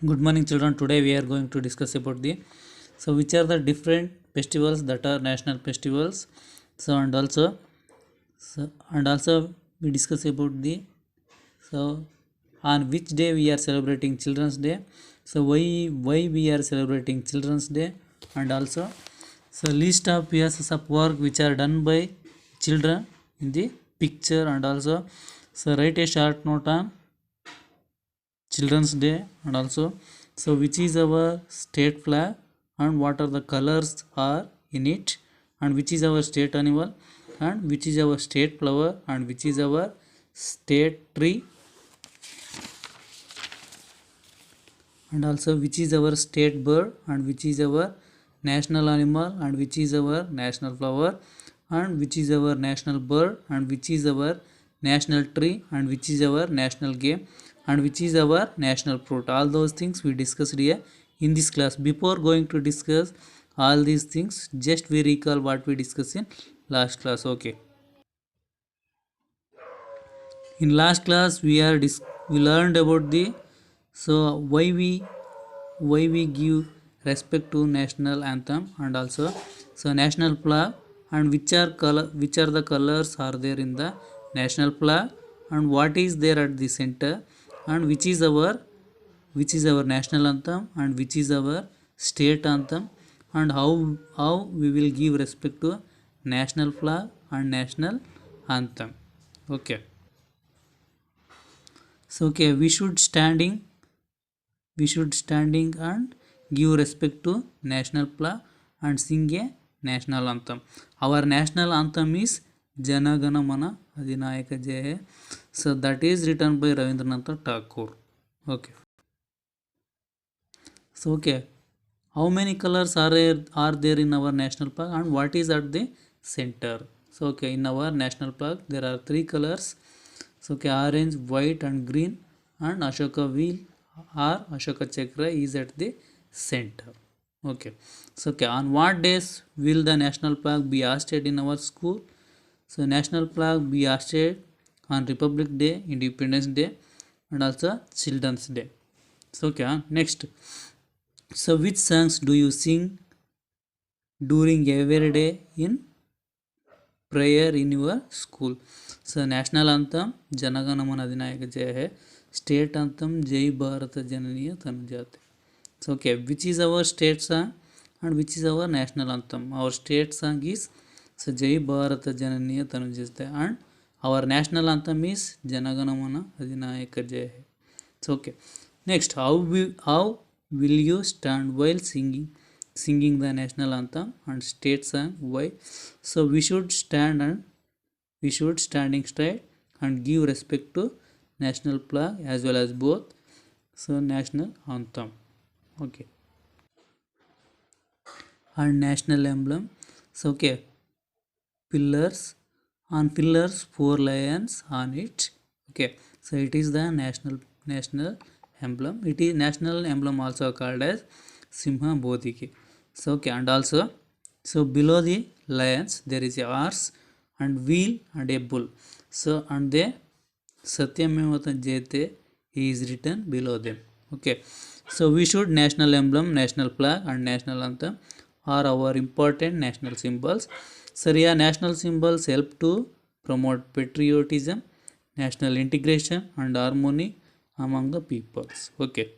Good morning, children. Today we are going to discuss about the which are the different festivals that are national festivals. And also we discuss about the so on which day we are celebrating Children's Day. So why we are celebrating Children's Day, and also list of pieces of work which are done by children in the picture, and also write a short note on Children's Day, and also which is our state flag and what are the colors are in it, and which is our state animal, and which is our state flower, and which is our state tree, and also which is our state bird, and which is our national animal, and which is our national flower, and which is our national bird, and which is our national tree, and which is our national game, and which is our national fruit. All those things we discussed here in this class. Before going to discuss all these things, just we recall what we discussed in last class. Okay, in last class we learned about the why we give respect to national anthem, and also national flag, and which are the colors are there in the national flag, and what is there at the center, and which is our national anthem, and which is our state anthem, and how we will give respect to national flag and national anthem. Okay, okay, we should standing and give respect to national flag and sing a national anthem. Our national anthem is Jana Gana Mana Adhinayaka Jaya. So that is written by Rabindranath Tagore. Okay. So okay, how many colors are there in our national flag, and what is at the center? So okay, in our national flag there are three colors. So okay, orange, white, and green, and Ashoka wheel or Ashoka Chakra is at the center. Okay, so okay, on what days will the national flag be hoisted in our school? So national flag be hoisted on Republic Day, Independence Day, and also Children's Day. So okay, next. So which songs do you sing during every day in prayer in your school? So national anthem Janagana Mana Adhinayaka Jaya hai, state anthem Jai Bharata Jananiya Tanujate. So okay, which is our state song and which is our national anthem? Our state song is Jai Bharata Jananiya Tanujate, and our national anthem is Janagana Mana Adhinayaka Jaya hai. So okay, next, how will you stand while singing the national anthem and state song? Why? So we should standing straight and give respect to national flag as well as both national anthem. Okay, and national emblem. So okay, pillars, on pillars 4 lions on it. Okay, so it is the national emblem. It is national emblem also called as Simha Bodhiki. So okay, and also below the lions there is a horse and wheel and a bull. So and the Satyamevata Jayate is written below them. Okay, so we should national emblem, national flag, and national anthem are our important national symbols. So yeah, national symbols help to promote patriotism, national integration, and harmony among the peoples. Okay,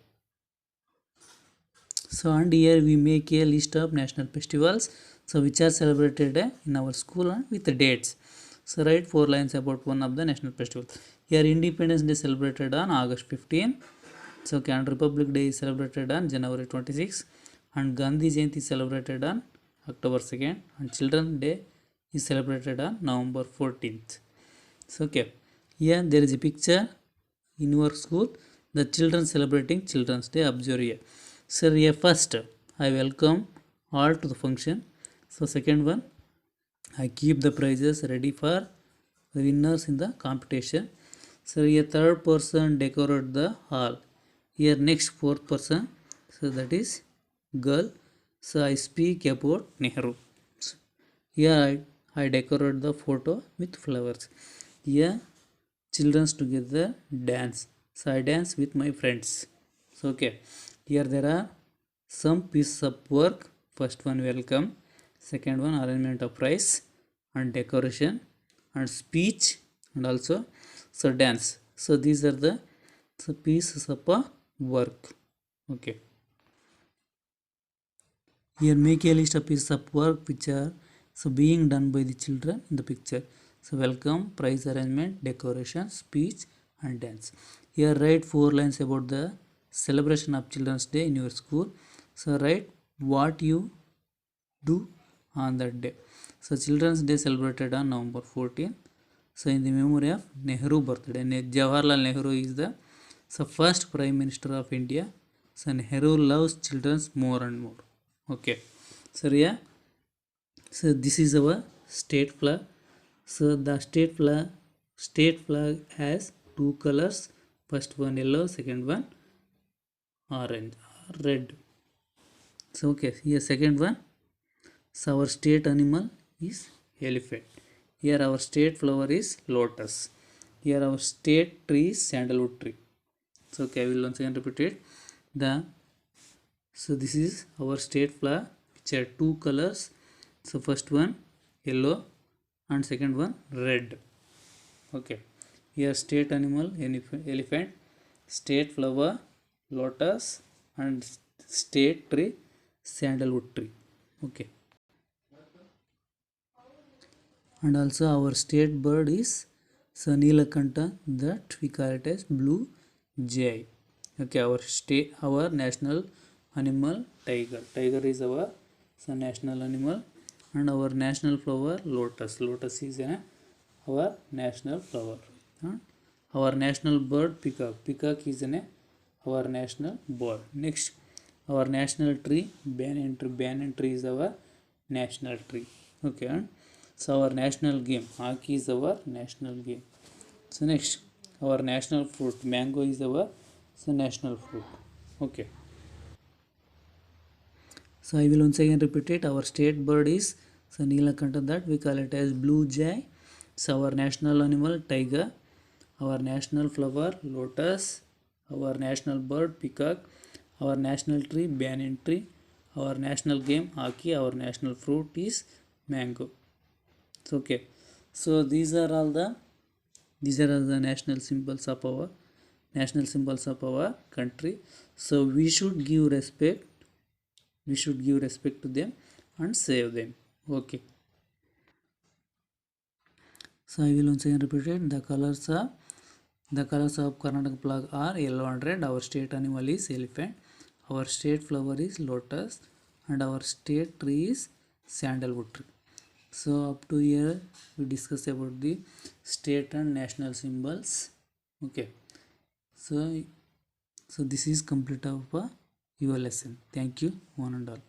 so and here we make a list of national festivals which are celebrated in our school and with the dates. So write 4 lines about one of the national festivals. Here Independence Day celebrated on August 15. So okay, and Republic Day is celebrated on January 26, and Gandhi Jayanti is celebrated on October 2nd, and Children's Day is celebrated on November 14th. So okay, here there is a picture in your school, the children celebrating Children's Day. Observe here. So here first, I welcome all to the function. So second one, I keep the prizes ready for the winners in the competition. So here third person decorate the hall. Here next fourth person, so that is girl. So I speak about Nehru. Here I decorate the photo with flowers. Here children together dance. So I dance with my friends. So okay, Here there are some pieces of work. First one welcome, second one arrangement of price and decoration and speech and also so dance. So these are the pieces of work. Okay. Here make a list of pieces of work which are being done by the children in the picture. So welcome, prize arrangement, decoration, speech and dance. Here write 4 lines about the celebration of Children's Day in your school. So write what you do on that day. So Children's Day celebrated on November 14th. So in the memory of Nehru birthday. Jawaharlal Nehru is the first Prime Minister of India. So Nehru loves children more and more. Okay. So yeah. So this is our state flag. So the state flag has two colors. First one yellow, second one orange, red. So okay, here second one. So our state animal is elephant. Here our state flower is lotus. Here our state tree is sandalwood tree. So okay, I will once again repeat it. So this is our state flag which have two colors. So first one yellow and second one red. Okay. Here state animal elephant, state flower lotus and state tree sandalwood tree. Okay. And also our state bird is Sanilakanta, that we call it as blue jay. Okay, our national animal tiger. Tiger is our national animal, and our national flower lotus. Lotus is our national flower. Our national bird peacock. Peacock is our national bird. Next, our national tree banyan tree. Banyan tree is our national tree. Okay. So our national game hockey is our national game. So next, our national fruit mango is our national fruit. Okay. So I will once again repeat it. Our state bird is Nilakanta, that we call it as blue jay. So our national animal tiger. Our national flower lotus. Our national bird peacock. Our national tree banyan tree. Our national game hockey. Our national fruit is mango. Okay, so these are all the national symbols of our country. So we should give respect to them and save them. Okay, so I will once again repeat it. The colors of Karnataka flag are yellow and red. Our state animal is elephant. Our state flower is lotus, and our state tree is sandalwood tree. So up to here we discuss about the state and national symbols. Okay, so this is complete of your lesson. Thank you one and all.